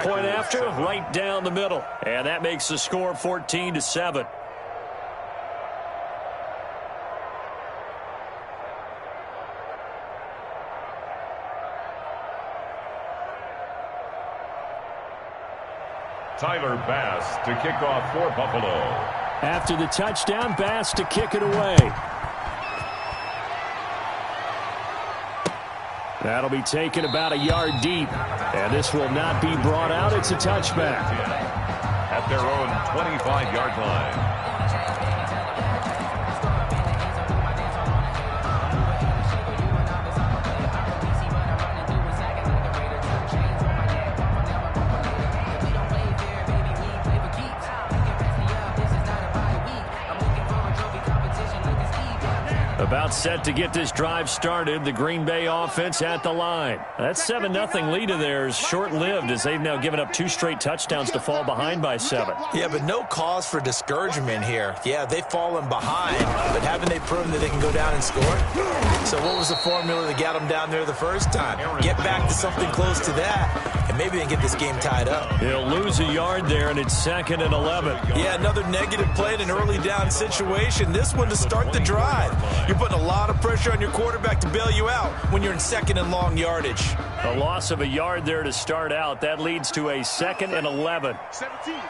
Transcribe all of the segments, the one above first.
Point after, right down the middle. And that makes the score 14-7. Tyler Bass to kick off for Buffalo. After the touchdown, Bass to kick it away. That'll be taken about a yard deep. And this will not be brought out. It's a touchback. At their own 25-yard line. About set to get this drive started. The Green Bay offense at the line. That 7-0 lead of theirs short-lived as they've now given up 2 straight touchdowns to fall behind by 7. Yeah, but no cause for discouragement here. Yeah, they've fallen behind, but haven't they proven that they can go down and score? So what was the formula that got them down there the first time? Get back to something close to that, and maybe they can get this game tied up. He'll lose a yard there, and it's 2nd and 11. Yeah, another negative play in an early down situation. This one to start the drive. You're putting a lot of pressure on your quarterback to bail you out when you're in 2nd and long yardage. A loss of a yard there to start out. That leads to a 2nd and 11. 17, guys.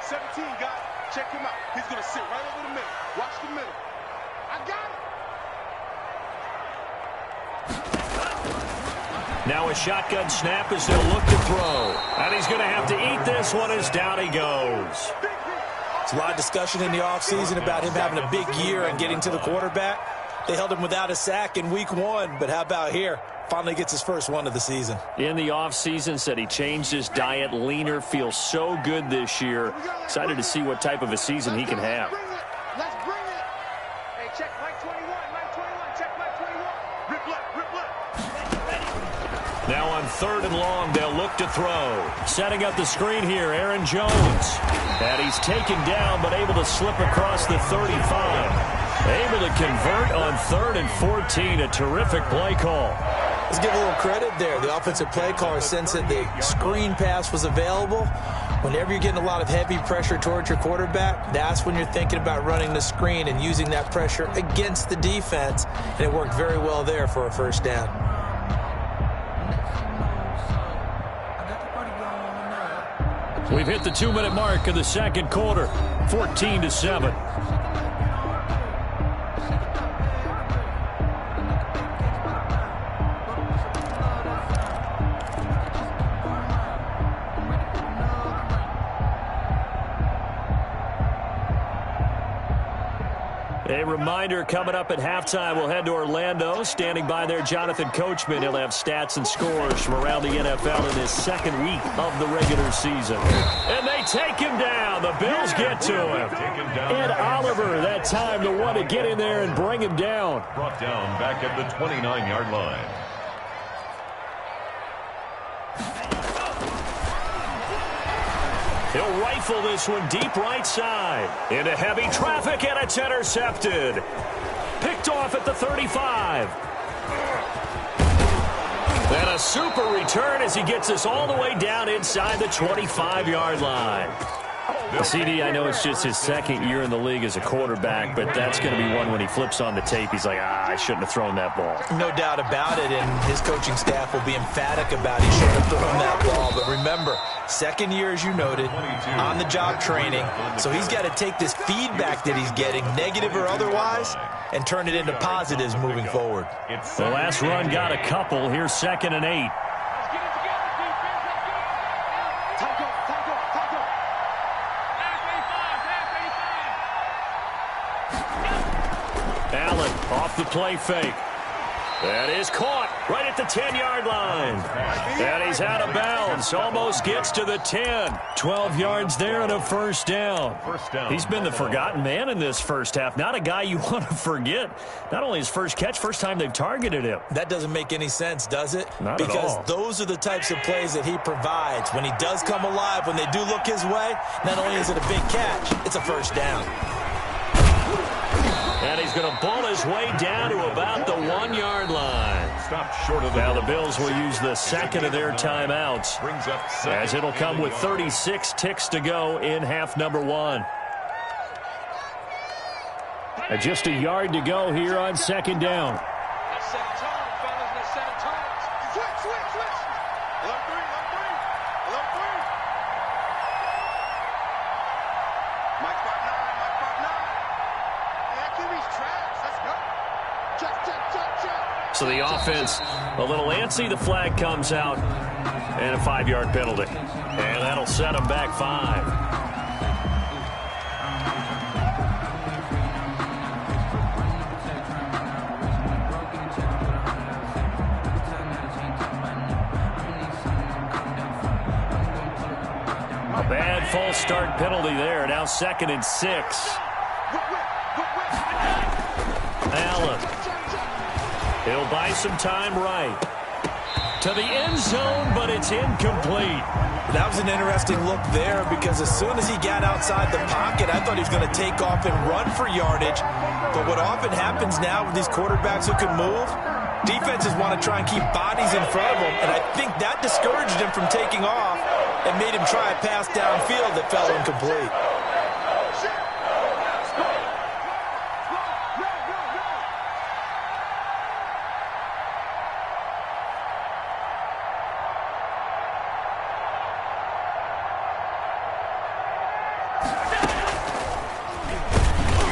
Check him out. He's going to sit right over the middle. Watch the middle. I got it. Now a shotgun snap as they'll look to throw. And he's going to have to eat this one as down he goes. There's a lot of discussion in the offseason about him having a big year and getting to the quarterback. They held him without a sack in week 1, but how about here? Finally gets his first one of the season. In the offseason, said he changed his diet, leaner, feels so good this year. Excited to see what type of a season he can have. Let's bring it. Hey, check Mike 21, check Mike 21. Rip left. Now on 3rd and long, they'll look to throw. Setting up the screen here, Aaron Jones. And he's taken down, but able to slip across the 35. Able to convert on 3rd and 14. A terrific play call. Let's give a little credit there. The offensive play caller sensed that the screen pass was available. Whenever you're getting a lot of heavy pressure towards your quarterback, that's when you're thinking about running the screen and using that pressure against the defense. And it worked very well there for a first down. We've hit the 2-minute mark of the 2nd quarter. 14-7. A reminder, coming up at halftime, we'll head to Orlando. Standing by there, Jonathan Coachman. He'll have stats and scores from around the NFL in his 2nd week of the regular season. And they take him down. The Bills get to him. Ed Oliver, that time, the one to get in there and bring him down. Brought down back at the 29-yard line. He'll rifle this one deep right side. Into heavy traffic, and it's intercepted. Picked off at the 35. And a super return as he gets us all the way down inside the 25-yard line. CD, I know it's just his 2nd year in the league as a quarterback, but that's going to be one when he flips on the tape. He's like, I shouldn't have thrown that ball. No doubt about it, and his coaching staff will be emphatic about he shouldn't have thrown that ball. But remember, 2nd year, as you noted, on-the-job training. So he's got to take this feedback that he's getting, negative or otherwise, and turn it into positives moving forward. The last run got a couple. Here's 2nd and 8. Allen off the play fake. That is caught right at the 10-yard line. And he's out of bounds. Almost gets to the 10. 12 yards there and a first down. He's been the forgotten man in this first half. Not a guy you want to forget. Not only his first catch, first time they've targeted him. That doesn't make any sense, does it? Not at all. Because those are the types of plays that he provides. When he does come alive, when they do look his way, not only is it a big catch, it's a first down. And he's going to ball his way down to about the 1-yard line. stopped short of the Now goal. the Bills will use the second of their timeouts, Brings up as it'll come with 36 ticks to go in half number one. And just a yard to go here on second down. Let's set a tone, fellas. Let's set a tone. Switch. Alert three. Mike Part 9. Yeah, QB's traps. Let's go. Check. So the offense a little antsy. The flag comes out, and a 5-yard penalty. And that'll set them back 5. A bad false start penalty there. Now 2nd and 6. Allen. He'll buy some time right. To the end zone, but it's incomplete. That was an interesting look there, because as soon as he got outside the pocket, I thought he was going to take off and run for yardage. But what often happens now with these quarterbacks who can move, defenses want to try and keep bodies in front of them, and I think that discouraged him from taking off and made him try a pass downfield that fell incomplete.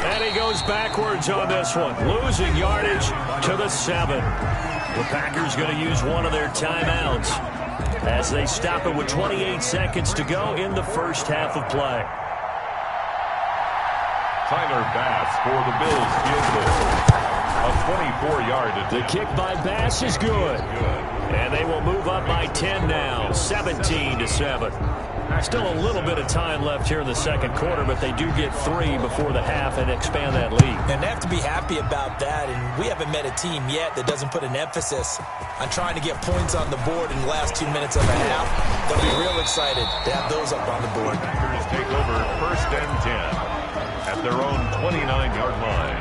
And he goes backwards on this one, losing yardage to the 7. The Packers going to use one of their timeouts as they stop it with 28 seconds to go in the first half of play. Tyler Bass for the Bills field goal. A 24-yard attempt. The kick by Bass is good. And they will move up by 10 now, 17-7. Still a little bit of time left here in the second quarter, but they do get 3 before the half and expand that lead. And they have to be happy about that, and we haven't met a team yet that doesn't put an emphasis on trying to get points on the board in the last 2 minutes of a half. They'll be real excited to have those up on the board. Packers take over 1st and 10 at their own 29-yard line.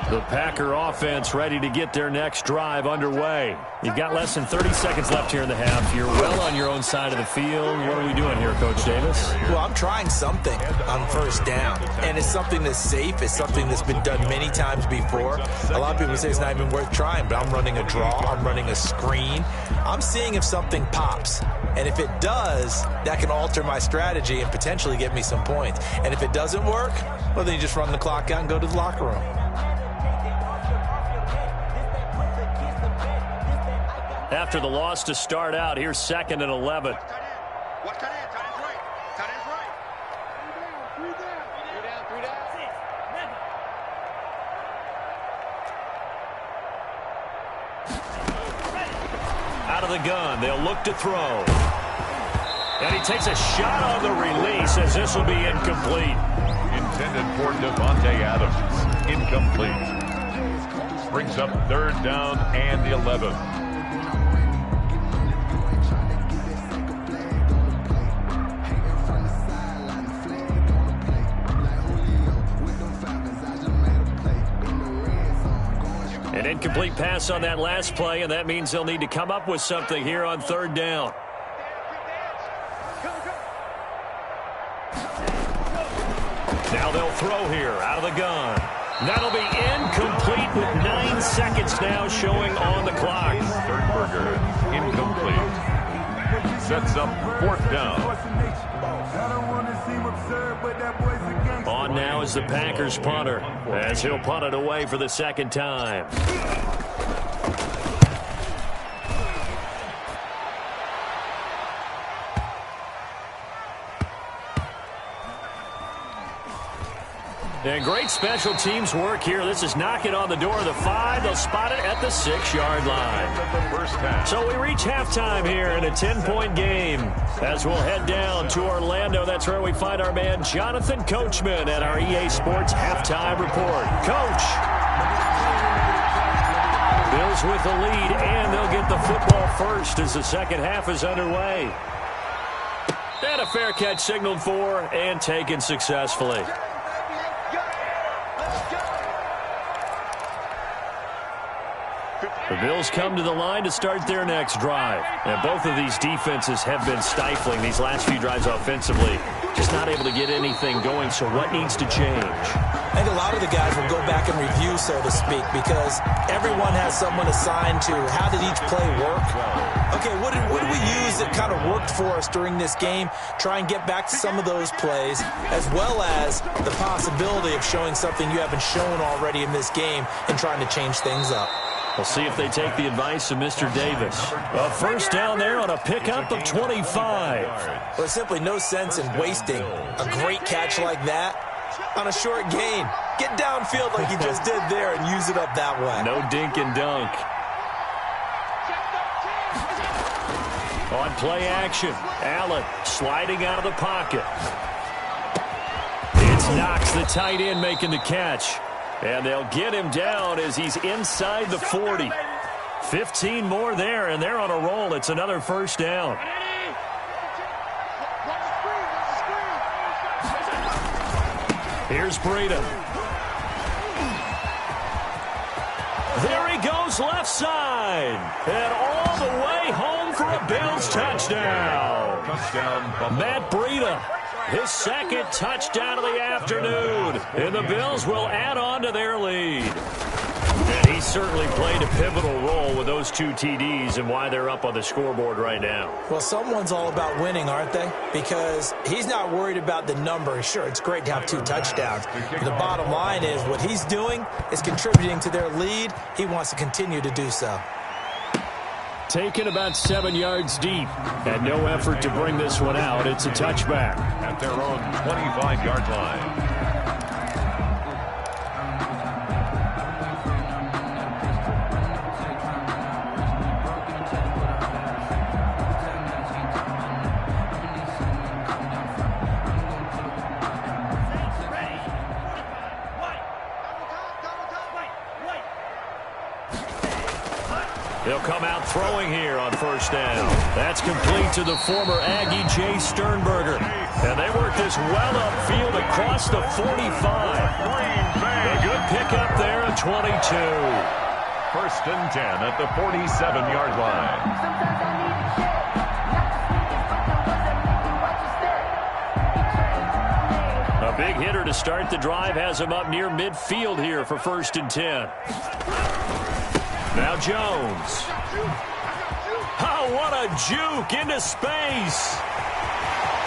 The Packer offense ready to get their next drive underway. You've got less than 30 seconds left here in the half. You're well on your own side of the field. What are we doing here, Coach Davis? Well, I'm trying something on 1st down, and it's something that's safe. It's something that's been done many times before. A lot of people say it's not even worth trying, but I'm running a draw. I'm running a screen. I'm seeing if something pops, and if it does, that can alter my strategy and potentially get me some points. And if it doesn't work, well, then you just run the clock out and go to the locker room. After the loss to start out, here's 2nd and 11. Watch tight end. Tight end's right. Tight end's right. Three down. Out of the gun, they'll look to throw. And he takes a shot on the release, as this will be incomplete. Intended for Devontae Adams. Incomplete. Brings up 3rd down and 11. An incomplete pass on that last play, and that means they'll need to come up with something here on 3rd down. Now they'll throw here out of the gun. That'll be incomplete with 9 seconds now showing on the clock. Sternberger, incomplete. Sets up 4th down. On now is the Packers punter, as he'll punt it away for the 2nd time. And great special teams work here. This is knocking on the door of the 5. They'll spot it at the 6-yard line. So we reach halftime here in a 10-point game. As we'll head down to Orlando, that's where we find our man Jonathan Coachman at our EA Sports Halftime Report. Coach. Bills with the lead, and they'll get the football first as the second half is underway. And a fair catch signaled for and taken successfully. Bills come to the line to start their next drive. And both of these defenses have been stifling these last few drives offensively. Just not able to get anything going, so what needs to change? I think a lot of the guys will go back and review, so to speak, because everyone has someone assigned to how did each play work. Okay, what did we use that kind of worked for us during this game? Try and get back to some of those plays, as well as the possibility of showing something you haven't shown already in this game and trying to change things up. We'll see if they take the advice of Mr. Davis. A first down there on a pickup of 25. Well, there's simply no sense in wasting a great catch like that on a short gain. Get downfield like you just did there and use it up that way. No dink and dunk. On play action, Allen sliding out of the pocket. It's Knox, the tight end, making the catch. And they'll get him down as he's inside the 40. 15 more there, and they're on a roll. It's another first down. Here's Breida. There he goes left side. And all the way home for a Bills touchdown. Matt Breida. His second touchdown of the afternoon. And the Bills will add on to their lead. And he certainly played a pivotal role with those two TDs and why they're up on the scoreboard right now. Well, someone's all about winning, aren't they? Because he's not worried about the number. Sure, it's great to have 2 touchdowns. But the bottom line is what he's doing is contributing to their lead. He wants to continue to do so. Taken about 7 yards deep. And no effort to bring this one out. It's a touchback. At their own 25-yard line. He'll come out throwing here on first down. That's complete to the former Aggie, Jay Sternberger. And they work this well upfield across the 45. A good pickup there at 22. First and 10 at the 47-yard line. A big hitter to start the drive has him up near midfield here for first and 10. Now Jones. Oh, what a juke into space.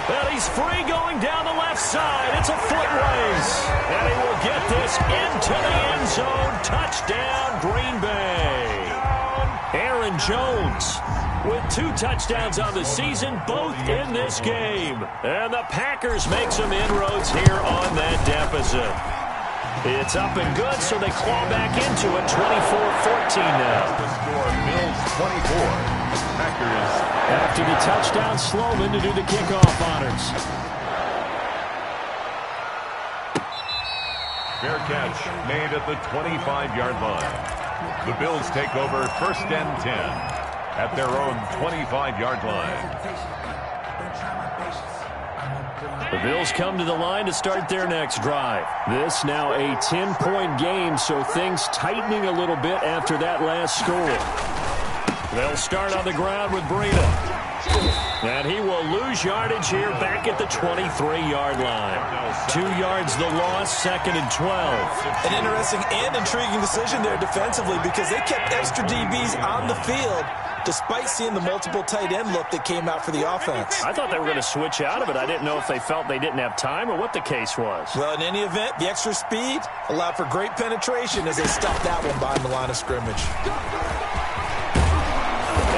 Well, he's free going down the left side. It's a foot race. And he will get this into the end zone. Touchdown, Green Bay. Aaron Jones with 2 touchdowns on the season, both in this game. And the Packers make some inroads here on that deficit. It's up and good, so they claw back into it, 24-14 now. The score, Bills 24, Packers. After the touchdown, Sloman to do the kickoff honors. Fair catch made at the 25-yard line. The Bills take over first and 10 at their own 25-yard line. The Bills come to the line to start their next drive. This now a 10-point game, so things tightening a little bit after that last score. They'll start on the ground with Breida. And he will lose yardage here back at the 23-yard line. 2 yards the loss, second and 12. An interesting and intriguing decision there defensively because they kept extra DBs on the field despite seeing the multiple tight end look that came out for the offense. I thought they were going to switch out of it. I didn't know if they felt they didn't have time or what the case was. Well, in any event, the extra speed allowed for great penetration as they stuffed that one behind the line of scrimmage.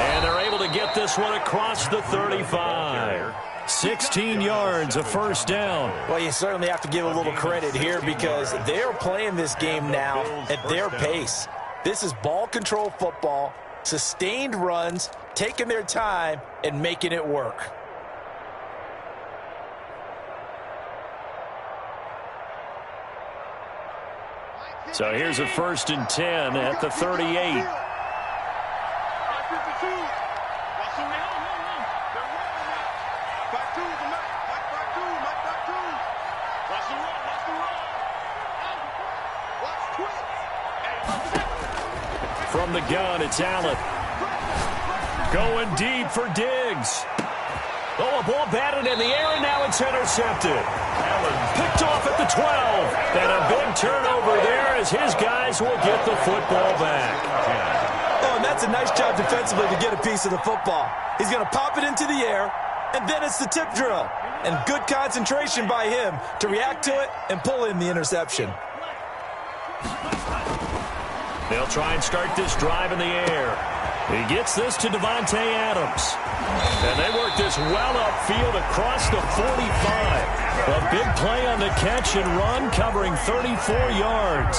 And they're able to get this one across the 35. 16 yards, a first down. Well, you certainly have to give a little credit here because they're playing this game now at their pace. This is ball control football. Sustained runs, taking their time, and making it work. So here's a first and 10 at the 38. From the gun, it's Allen. Going deep for Diggs. Oh, a ball batted in the air, and now it's intercepted. Allen picked off at the 12. And a big turnover there as his guys will get the football back. Oh, and that's a nice job defensively to get a piece of the football. He's going to pop it into the air, and then it's the tip drill. And good concentration by him to react to it and pull in the interception. They'll try and start this drive in the air. He gets this to Devontae Adams. And they work this well upfield across the 45. A big play on the catch and run, covering 34 yards.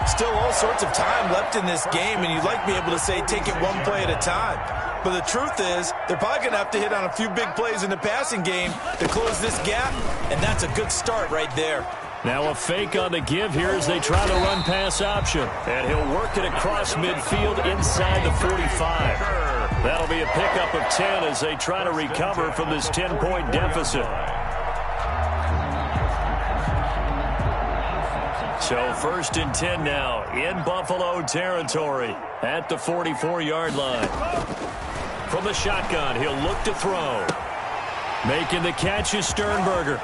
Still all sorts of time left in this game, and you'd like to be able to say take it one play at a time. But the truth is, they're probably going to have to hit on a few big plays in the passing game to close this gap, and that's a good start right there. Now a fake on the give here as they try the run-pass option. And he'll work it across midfield inside the 45. That'll be a pickup of 10 as they try to recover from this 10-point deficit. So 1st and 10 now in Buffalo territory at the 44-yard line. From the shotgun, he'll look to throw. Making the catch is Sternberger.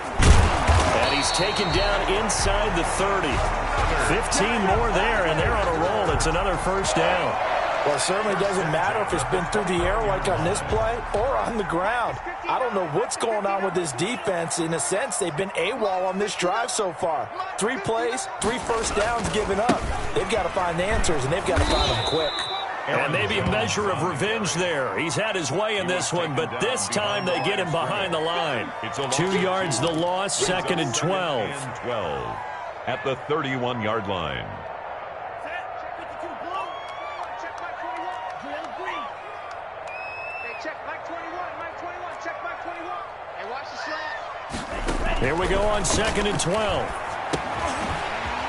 And he's taken down inside the 30. 15 more there, and they're on a roll. It's another first down. Well, it certainly doesn't matter if it's been through the air like on this play or on the ground. I don't know what's going on with this defense. In a sense, they've been AWOL on this drive so far. 3 plays, 3 first downs given up. They've got to find answers, and they've got to find them quick. And maybe a measure of revenge there. He's had his way in this one, but this time they get him behind the line. 2 yards the loss, 2nd and 12. At the 31-yard line. Here we go on 2nd and 12.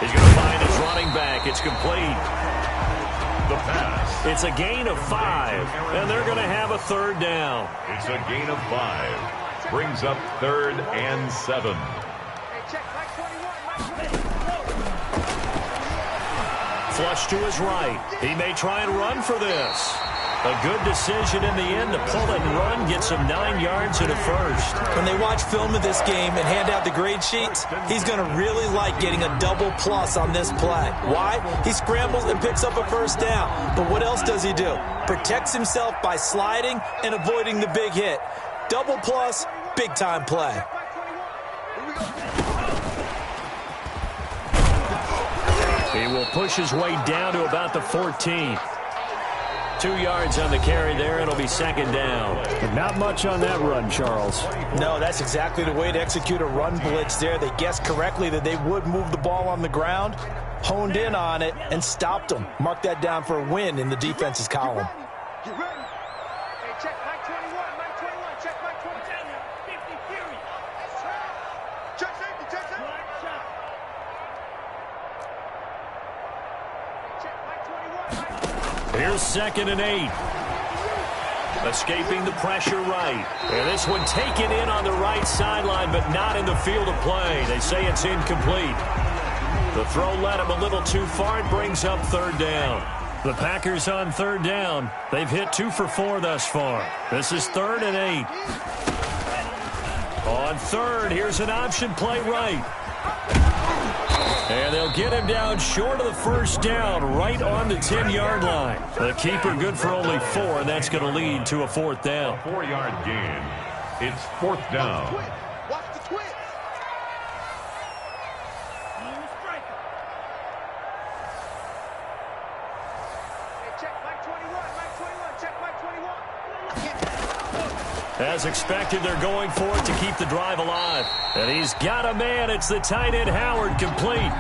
He's going to find his running back. It's complete. The pass. It's a gain of 5, and they're going to have a 3rd down. It's a gain of 5. Brings up 3rd and 7. Flush to his right. He may try and run for this. A good decision in the end to pull it and run, get some 9 yards and a first. When they watch film of this game and hand out the grade sheets, he's going to really like getting a double plus on this play. Why? He scrambles and picks up a first down. But what else does he do? Protects himself by sliding and avoiding the big hit. Double plus, big-time play. He will push his way down to about the 14. 2 yards on the carry there. It'll be 2nd down. But not much on that run, Charles. No, that's exactly the way to execute a run blitz there. They guessed correctly that they would move the ball on the ground, honed in on it, and stopped them. Mark that down for a win in the defense's column. Here's 2nd and 8. Escaping the pressure right. And this one taken in on the right sideline, but not in the field of play. They say it's incomplete. The throw led him a little too far. It brings up 3rd down. The Packers on 3rd down. They've hit 2 for 4 thus far. This is 3rd and 8. On 3rd, here's an option play right. And they'll get him down short of the first down, right on the 10-yard line. The keeper good for only 4, and that's going to lead to a 4th down. 4-yard gain. It's 4th down. Watch the twitch. As expected, they're going for it to keep the drive alive. And he's got a man. It's the tight end, Howard, complete.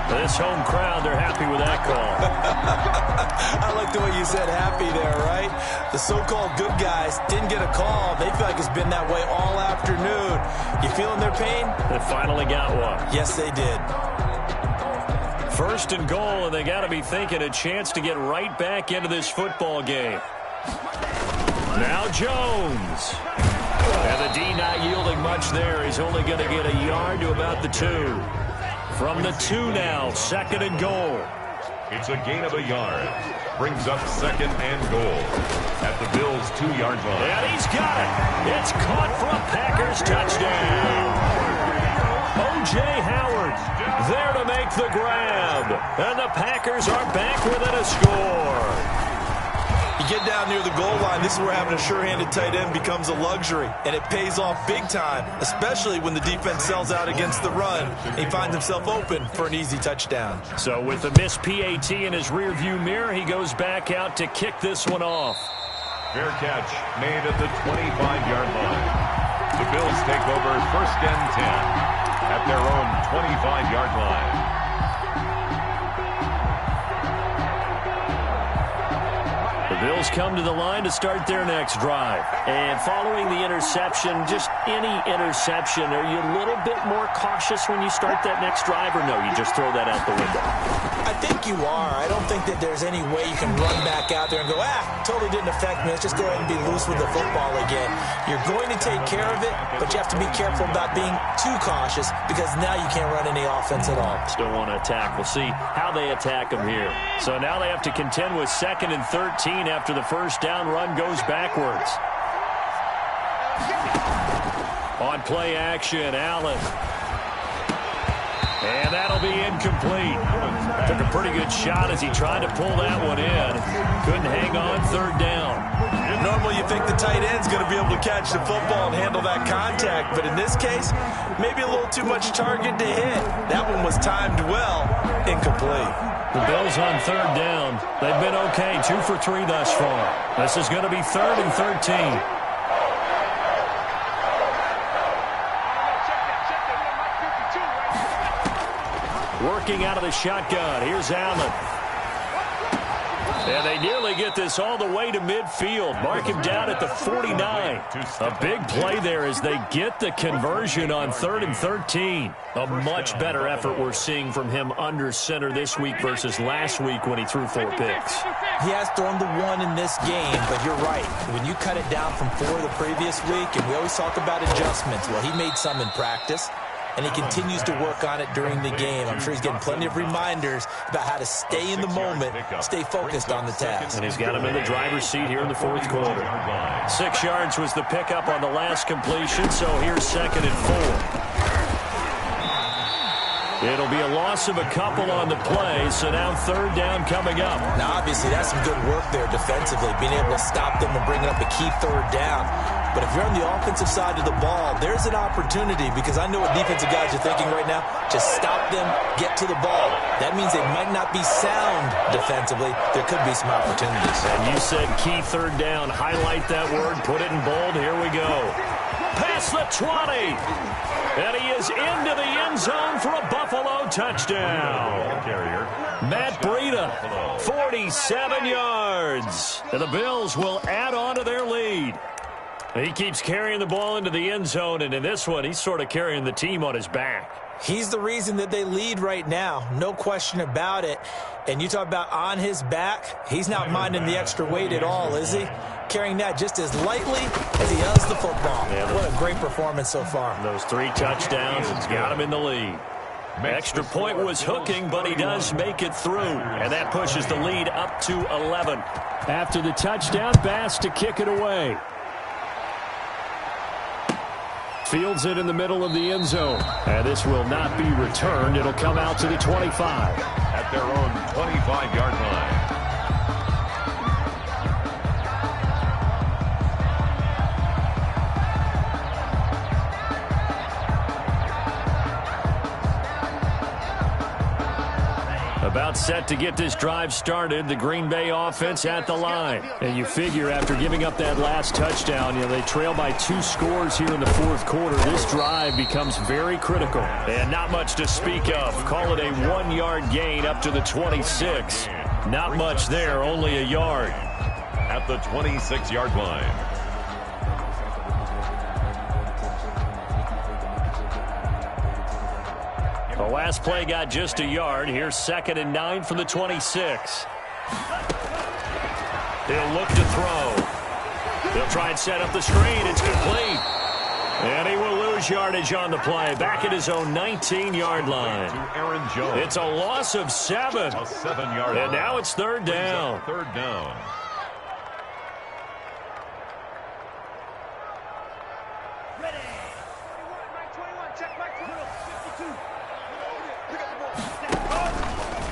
This home crowd, they're happy with that call. I like the way you said happy there, right? The so-called good guys didn't get a call. They feel like it's been that way all afternoon. You feeling their pain? They finally got one. Yes, they did. 1st and goal, and they got to be thinking a chance to get right back into this football game. Now Jones. And the D not yielding much there. He's only going to get a yard to about the 2. From the 2 now, 2nd and goal. It's a gain of a yard. brings up 2nd and goal at the Bills' 2-yard line. And he's got it. It's caught for a Packers touchdown. O.J. Howard there to make the grab. And the Packers are back within a score. You get down near the goal line, this is where having a sure-handed tight end becomes a luxury, and it pays off big time, especially when the defense sells out against the run. He finds himself open for an easy touchdown. So with the missed PAT in his rearview mirror, he goes back out to kick this one off. Fair catch made at the 25-yard line. The Bills take over 1st and 10 at their own 25-yard line. Bills come to the line to start their next drive. And following the interception, just any interception, are you a little bit more cautious when you start that next drive, or no, you just throw that out the window? I think you are. I don't think that there's any way you can run back out there and go, totally didn't affect me. Let's just go ahead and be loose with the football again. You're going to take care of it, but you have to be careful about being too cautious because now you can't run any offense at all. Still want to attack. We'll see how they attack them here. So now they have to contend with 2nd and 13 after the first down run goes backwards. On play action, Allen. And that'll be incomplete. Took a pretty good shot as he tried to pull that one in. Couldn't hang on 3rd down. Normally you think the tight end's going to be able to catch the football and handle that contact, but in this case, maybe a little too much target to hit. That one was timed well, incomplete. The Bills on 3rd down. They've been okay, 2 for 3 thus far. This is going to be 3rd and 13. Working out of the shotgun. Here's Allen. And they nearly get this all the way to midfield. Mark him down at the 49. A big play there as they get the conversion on 3rd and 13. A much better effort we're seeing from him under center this week versus last week when he threw 4 picks. He has thrown the 1 in this game, but you're right. When you cut it down from 4 the previous week, and we always talk about adjustments, well, he made some in practice. And he continues to work on it during the game. I'm sure he's getting plenty of reminders about how to stay in the moment, stay focused on the task. And he's got him in the driver's seat here in the 4th quarter. 6 yards was the pickup on the last completion, so here's 2nd and 4. It'll be a loss of a couple on the play, so now 3rd down coming up. Now, obviously, that's some good work there defensively, being able to stop them and bring up a key 3rd down. But if you're on the offensive side of the ball, there's an opportunity because I know what defensive guys are thinking right now. Just stop them, get to the ball. That means they might not be sound defensively. There could be some opportunities. And you said key 3rd down. Highlight that word. Put it in bold. Here we go. Past the 20. And he is into the end zone for a Buffalo touchdown. Matt Breida, 47 yards. And the Bills will add on to their lead. He keeps carrying the ball into the end zone, and in this one, he's sort of carrying the team on his back. He's the reason that they lead right now, no question about it. And you talk about on his back, he's not minding the extra weight at all, is he? Carrying that just as lightly as he does the football. Yeah, what a great performance so far. Those 3 touchdowns, it's got him in the lead. Extra point was hooking, but he does make it through. And that pushes the lead up to 11. After the touchdown, Bass to kick it away. Fields it in the middle of the end zone. And this will not be returned. It'll come out to the 25. At their own 25-yard line. About set to get this drive started, the Green Bay offense at the line. And you figure after giving up that last touchdown, they trail by 2 scores here in the 4th quarter. This drive becomes very critical. And not much to speak of. Call it a 1-yard gain up to the 26. Not much there, only a yard. At the 26-yard line. The last play got just a yard. Here's 2nd and 9 from the 26. He'll look to throw. They'll try and set up the screen. It's complete. And he will lose yardage on the play. Back at his own 19-yard line. It's a loss of 7. A 7-yard and now it's third down. Third down.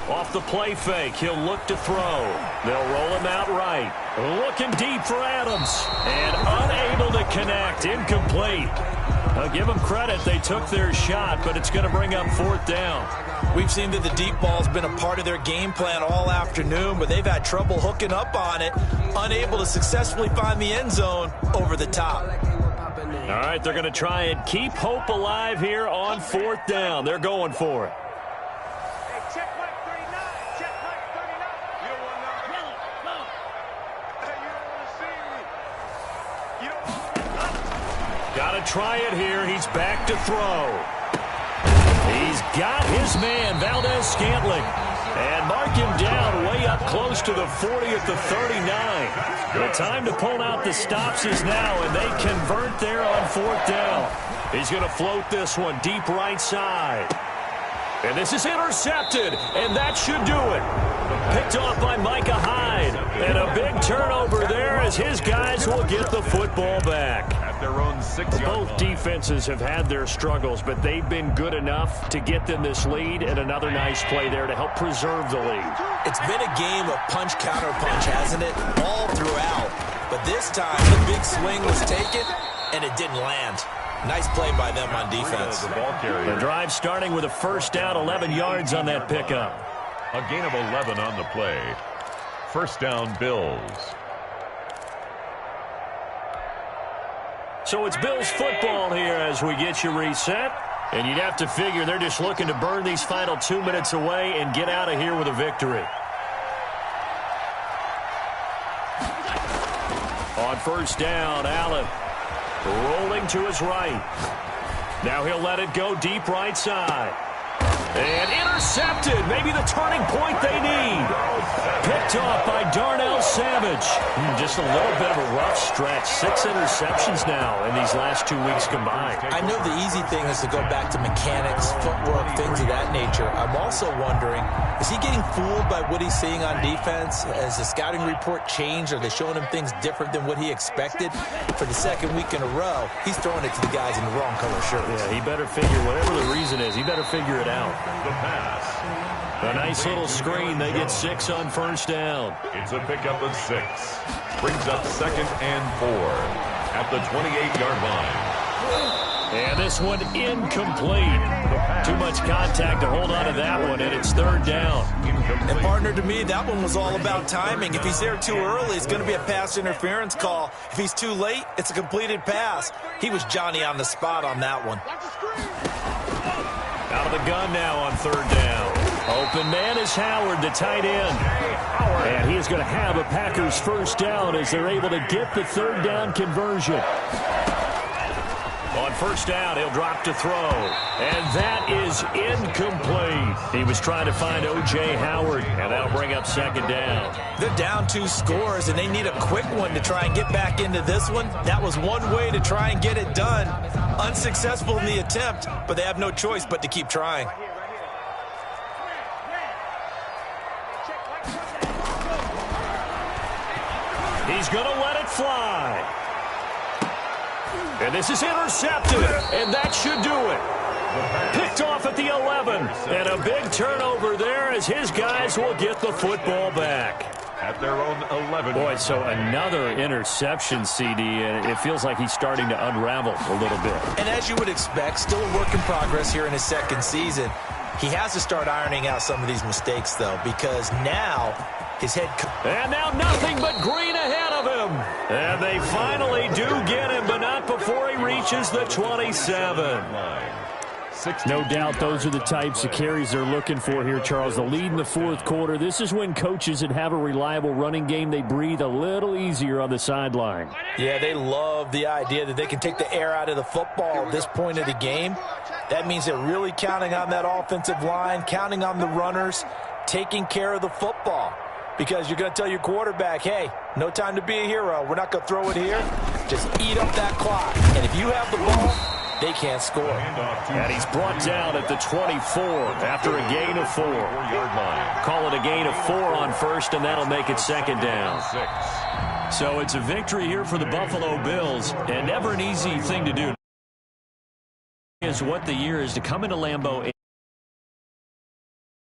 Off the play fake, he'll look to throw. They'll roll him out right. Looking deep for Adams. And unable to connect. Incomplete. I'll give them credit. They took their shot, but it's going to bring up fourth down. We've seen that the deep ball's been a part of their game plan all afternoon, but they've had trouble hooking up on it. Unable to successfully find the end zone over the top. All right, they're going to try and keep hope alive here on fourth down. They're going for it. Got to try it here. He's back to throw. He's got his man, Valdez-Scantling. And mark him down way up close to the 40 at the 39. The time to pull out the stops is now, and they convert there on fourth down. He's going to float this one deep right side. And this is intercepted, and that should do it. Picked off by Micah Hyde. And a big turnover there as his guys will get the football back. At their own 6-yard line. Both defenses have had their struggles, but they've been good enough to get them this lead, and another nice play there to help preserve the lead. It's been a game of punch-counter-punch, hasn't it? All throughout. But this time, the big swing was taken, and it didn't land. Nice play by them on defense. The drive starting with a first down, 11 yards on that pickup. A gain of 11 on the play. First down, Bills. So it's Bills football here as we get you reset. And you'd have to figure they're just looking to burn these final 2 minutes away and get out of here with a victory. On first down, Allen rolling to his right. Now he'll let it go deep right side. And intercepted. Maybe the turning point they need. Picked off by Darnell Savage. Just a little bit of a rough stretch. 6 interceptions now in these last 2 weeks combined. I know the easy thing is to go back to mechanics, footwork, things of that nature. I'm also wondering, is he getting fooled by what he's seeing on defense? Has the scouting report changed? Are they showing him things different than what he expected? For the second week in a row, he's throwing it to the guys in the wrong color shirts. Yeah, he better figure, whatever the reason is, he better figure it out. The pass. A nice little screen. They get 6 on first down. It's a pickup of 6. Brings up 2nd and 4 at the 28-yard line. And this one incomplete. Too much contact to hold on to that one, and it's third down. And partner, to me, that one was all about timing. If he's there too early, it's going to be a pass interference call. If he's too late, it's a completed pass. He was Johnny on the spot on that one. Out of the gun now on third down. Open man is Howard, the tight end. And he is going to have a Packers first down as they're able to get the third down conversion. On first down, he'll drop to throw. And that is incomplete. He was trying to find O.J. Howard, and that'll bring up second down. They're down 2 scores, and they need a quick one to try and get back into this one. That was one way to try and get it done. Unsuccessful in the attempt, but they have no choice but to keep trying. He's going to let it fly. And this is intercepted, and that should do it. Picked off at the 11, and a big turnover there as his guys will get the football back. At their own 11. Boy, so another interception, CD, and it feels like he's starting to unravel a little bit. And as you would expect, still a work in progress here in his second season. He has to start ironing out some of these mistakes, though, because now his head... And now nothing but green ahead of him. And they finally do get him, but not before he reaches the 27. No doubt those are the types of carries they're looking for here, Charles. The lead in the fourth quarter. This is when coaches that have a reliable running game, they breathe a little easier on the sideline. Yeah, they love the idea that they can take the air out of the football at this point of the game. That means they're really counting on that offensive line, counting on the runners, taking care of the football. because you're going to tell your quarterback, hey, no time to be a hero. We're not going to throw it here. Just eat up that clock. And if you have the ball, they can't score. And he's brought down at the 24 after a gain of 4. Call it a gain of 4 on first, and that'll make it second down. So it's a victory here for the Buffalo Bills, and never an easy thing to do. Is what the year is to come into Lambeau.